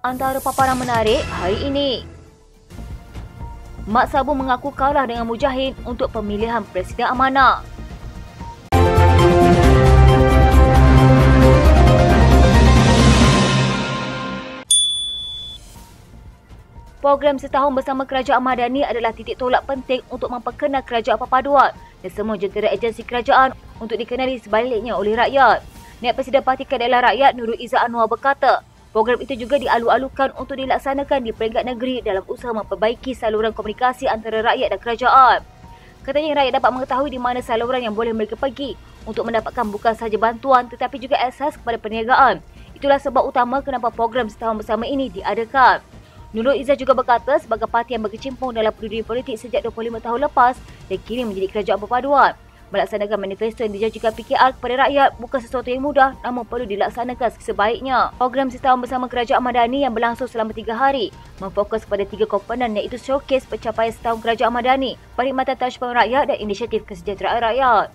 antara paparan menarik hari ini. Mak Sabu mengaku kalah dengan Mujahid untuk pemilihan Presiden Amanah. Program setahun bersama Kerajaan Madani adalah titik tolak penting untuk memperkenal Kerajaan Perpaduan dan semua jentera agensi kerajaan untuk dikenali sebaliknya oleh rakyat. Naib Presiden Parti Keadilan Rakyat Nurul Izzah Anwar berkata, program itu juga dialu-alukan untuk dilaksanakan di peringkat negeri dalam usaha memperbaiki saluran komunikasi antara rakyat dan kerajaan. Katanya rakyat dapat mengetahui di mana saluran yang boleh mereka pergi untuk mendapatkan bukan sahaja bantuan tetapi juga akses kepada perniagaan. Itulah sebab utama kenapa program setahun bersama ini diadakan. Nurul Izzah juga berkata sebagai parti yang berkecimpung dalam peduli politik sejak 25 tahun lepas dan kini menjadi Kerajaan Perpaduan, melaksanakan manifesto yang dijanjikan PKR kepada rakyat bukan sesuatu yang mudah namun perlu dilaksanakan sebaiknya. Program setahun bersama Kerajaan Madani yang berlangsung selama 3 hari memfokus pada 3 komponen iaitu showcase pencapaian setahun Kerajaan Madani, perkhidmatan transparan rakyat dan inisiatif kesejahteraan rakyat.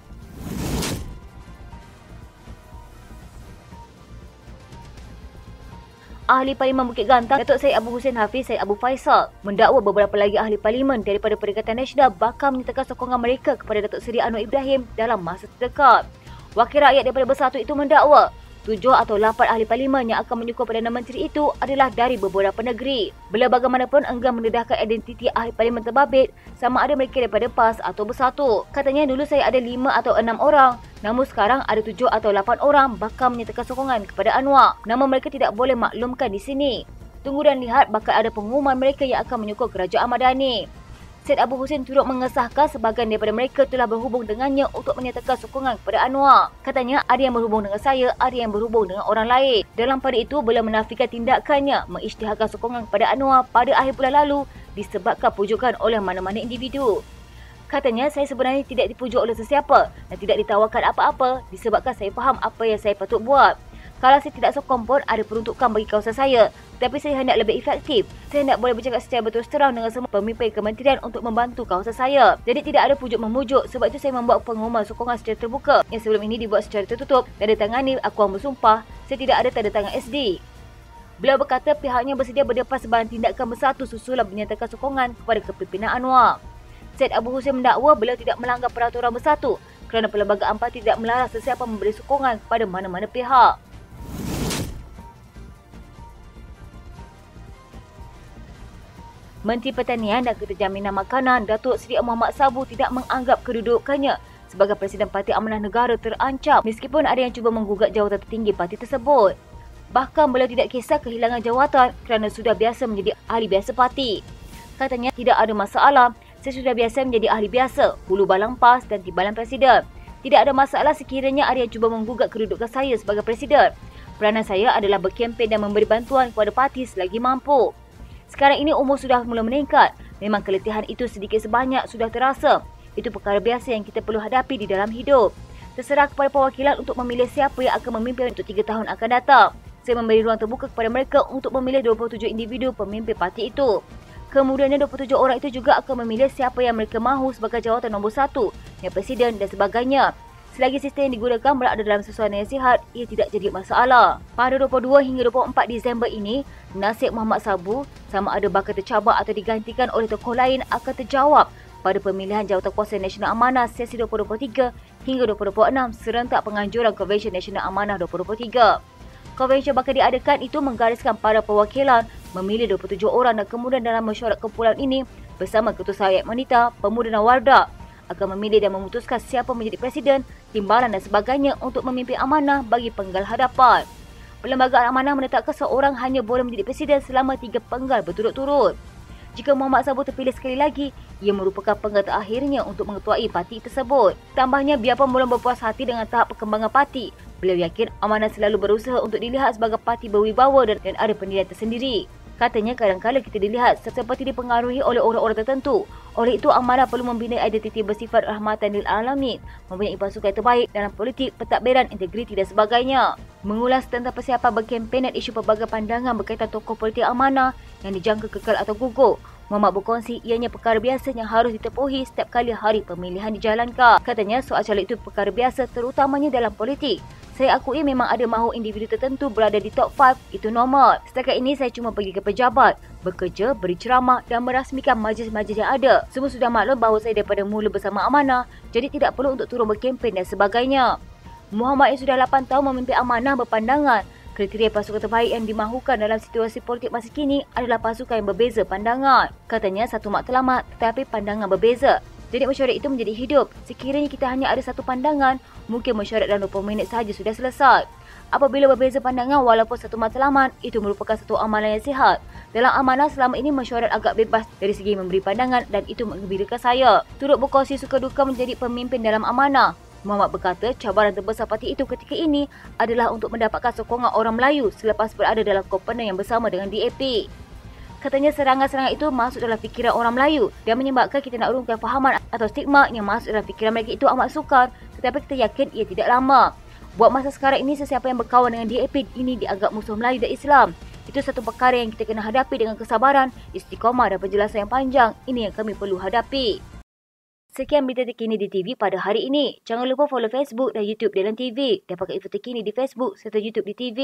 Ahli Parlimen Bukit Gantang, Datuk Syed Abu Hussein Hafiz Syed Abu Faisal mendakwa beberapa lagi ahli parlimen daripada Perikatan Nasional bakal menyatakan sokongan mereka kepada Datuk Seri Anwar Ibrahim dalam masa terdekat. Wakil rakyat daripada Bersatu itu mendakwa 7 atau 8 ahli parlimen yang akan menyokong Perdana Menteri itu adalah dari beberapa negeri. Beliau bagaimanapun enggan mendedahkan identiti ahli parlimen terbabit sama ada mereka daripada PAS atau Bersatu. Katanya dulu saya ada 5 atau 6 orang, namun sekarang ada 7 atau 8 orang bakal menyatakan sokongan kepada Anwar. Namun mereka tidak boleh maklumkan di sini. Tunggu dan lihat bakal ada pengumuman mereka yang akan menyokong Kerajaan Madani. Syed Abu Hussein turut mengesahkan sebahagian daripada mereka telah berhubung dengannya untuk menyatakan sokongan kepada Anwar. Katanya ada yang berhubung dengan saya, ada yang berhubung dengan orang lain. Dalam pada itu, beliau menafikan tindakannya mengisytiharkan sokongan kepada Anwar pada akhir bulan lalu disebabkan pujukan oleh mana-mana individu. Katanya saya sebenarnya tidak dipujuk oleh sesiapa dan tidak ditawarkan apa-apa disebabkan saya faham apa yang saya patut buat. Kalau saya tidak sokong pun ada peruntukan bagi kawasan saya. Tapi saya hendak lebih efektif. Saya hendak boleh bercakap secara berterus terang dengan semua pemimpin kementerian untuk membantu kawasan saya. Jadi tidak ada pujuk-memujuk. Sebab itu saya membuat pengumuman sokongan secara terbuka. Yang sebelum ini dibuat secara tertutup. Tanda tangani akuan bersumpah. Saya tidak ada tanda tangan SD. Beliau berkata pihaknya bersedia berdepan sebarang tindakan Bersatu susulan menyatakan sokongan kepada kepimpinan Anwar. Syed Abu Hussein mendakwa beliau tidak melanggar peraturan Bersatu kerana Perlembagaan Parti tidak melarang sesiapa memberi sokongan kepada mana-mana pihak. Menteri Pertanian dan Keterjaminan Makanan Datuk Seri Muhammad Sabu tidak menganggap kedudukannya sebagai Presiden Parti Amanah Negara terancam meskipun ada yang cuba menggugat jawatan tertinggi parti tersebut. Bahkan beliau tidak kisah kehilangan jawatan kerana sudah biasa menjadi ahli biasa parti. Katanya tidak ada masalah, saya sudah biasa menjadi ahli biasa, hulu balang PAS dan timbalan Presiden. Tidak ada masalah sekiranya ada yang cuba menggugat kedudukan saya sebagai Presiden. Peranan saya adalah berkempen dan memberi bantuan kepada parti selagi mampu. Sekarang ini umur sudah mula meningkat. Memang keletihan itu sedikit sebanyak sudah terasa. Itu perkara biasa yang kita perlu hadapi di dalam hidup. Terserah kepada perwakilan untuk memilih siapa yang akan memimpin untuk 3 tahun akan datang. Saya memberi ruang terbuka kepada mereka untuk memilih 27 individu pemimpin parti itu. Kemudiannya 27 orang itu juga akan memilih siapa yang mereka mahu sebagai jawatan nombor 1, yang presiden dan sebagainya. Selagi sistem yang digunakan berada dalam sesuai yang sihat, ia tidak jadi masalah. Pada 22 hingga 24 Disember ini, nasib Muhammad Sabu sama ada bakal tercabar atau digantikan oleh tokoh lain akan terjawab pada pemilihan Jawatankuasa Nasional Amanah sesi 2023 hingga 2026 serentak penganjuran Konvensyen Nasional Amanah 2023. Konvensyen bakal diadakan itu menggariskan para perwakilan memilih 27 orang dan kemudian dalam mesyuarat kumpulan ini bersama Ketua Rakyat Wanita, Pemuda dan Warda akan memilih dan memutuskan siapa menjadi presiden, timbalan dan sebagainya untuk memimpin amanah bagi penggal hadapan. Perlembagaan amanah menetapkan seorang hanya boleh menjadi presiden selama 3 penggal berturut-turut. Jika Muhammad Sabu terpilih sekali lagi, ia merupakan penggal terakhirnya untuk mengetuai parti tersebut. Tambahnya, biarpun belum berpuas hati dengan tahap perkembangan parti, beliau yakin amanah selalu berusaha untuk dilihat sebagai parti berwibawa dan ada pendirian tersendiri. Katanya kadang-kadang kita dilihat seperti dipengaruhi oleh orang-orang tertentu. Oleh itu, amanah perlu membina identiti bersifat rahmatan lil alamin, mempunyai pasukan terbaik dalam politik, pentadbiran, integriti dan sebagainya. Mengulas tentang persiapan berkempen dan isu pelbagai pandangan berkaitan tokoh politik amanah yang dijangka kekal atau gugur. Muhammad berkongsi ianya perkara biasa yang harus ditepuhi setiap kali hari pemilihan dijalankan. Katanya soal calon itu perkara biasa terutamanya dalam politik. Saya akui memang ada mahu individu tertentu berada di top 5, itu normal. Setakat ini saya cuma pergi ke pejabat, bekerja, beri ceramah dan merasmikan majlis-majlis yang ada. Semua sudah maklum bahawa saya daripada mula bersama amanah, jadi tidak perlu untuk turun berkempen dan sebagainya. Muhammad yang sudah 8 tahun memimpin amanah berpandangan kriteria pasukan terbaik yang dimahukan dalam situasi politik masa kini adalah pasukan yang berbeza pandangan. Katanya satu matlamat tetapi pandangan berbeza. Jadi mesyuarat itu menjadi hidup. Sekiranya kita hanya ada satu pandangan, mungkin mesyuarat dalam 20 minit sahaja sudah selesai. Apabila berbeza pandangan walaupun satu matlamat, itu merupakan satu amalan yang sihat. Dalam amanah selama ini mesyuarat agak bebas dari segi memberi pandangan dan itu menggembirakan saya. Turut berkongsi suka duka menjadi pemimpin dalam amanah. Muhammad berkata cabaran terbesar parti itu ketika ini adalah untuk mendapatkan sokongan orang Melayu selepas berada dalam komponen yang bersama dengan DAP. Katanya serangan-serangan itu masuk dalam fikiran orang Melayu dan menyebabkan kita nak urungkan fahaman atau stigma yang masuk dalam fikiran mereka itu amat sukar, tetapi kita yakin ia tidak lama. Buat masa sekarang ini, sesiapa yang berkawan dengan DAP ini dianggap musuh Melayu dan Islam. Itu satu perkara yang kita kena hadapi dengan kesabaran, istiqamah dan penjelasan yang panjang. Ini yang kami perlu hadapi. Sekian berita terkini di TV pada hari ini. Jangan lupa follow Facebook dan YouTube Dalam TV. Dapatkan info terkini di Facebook serta YouTube di TV.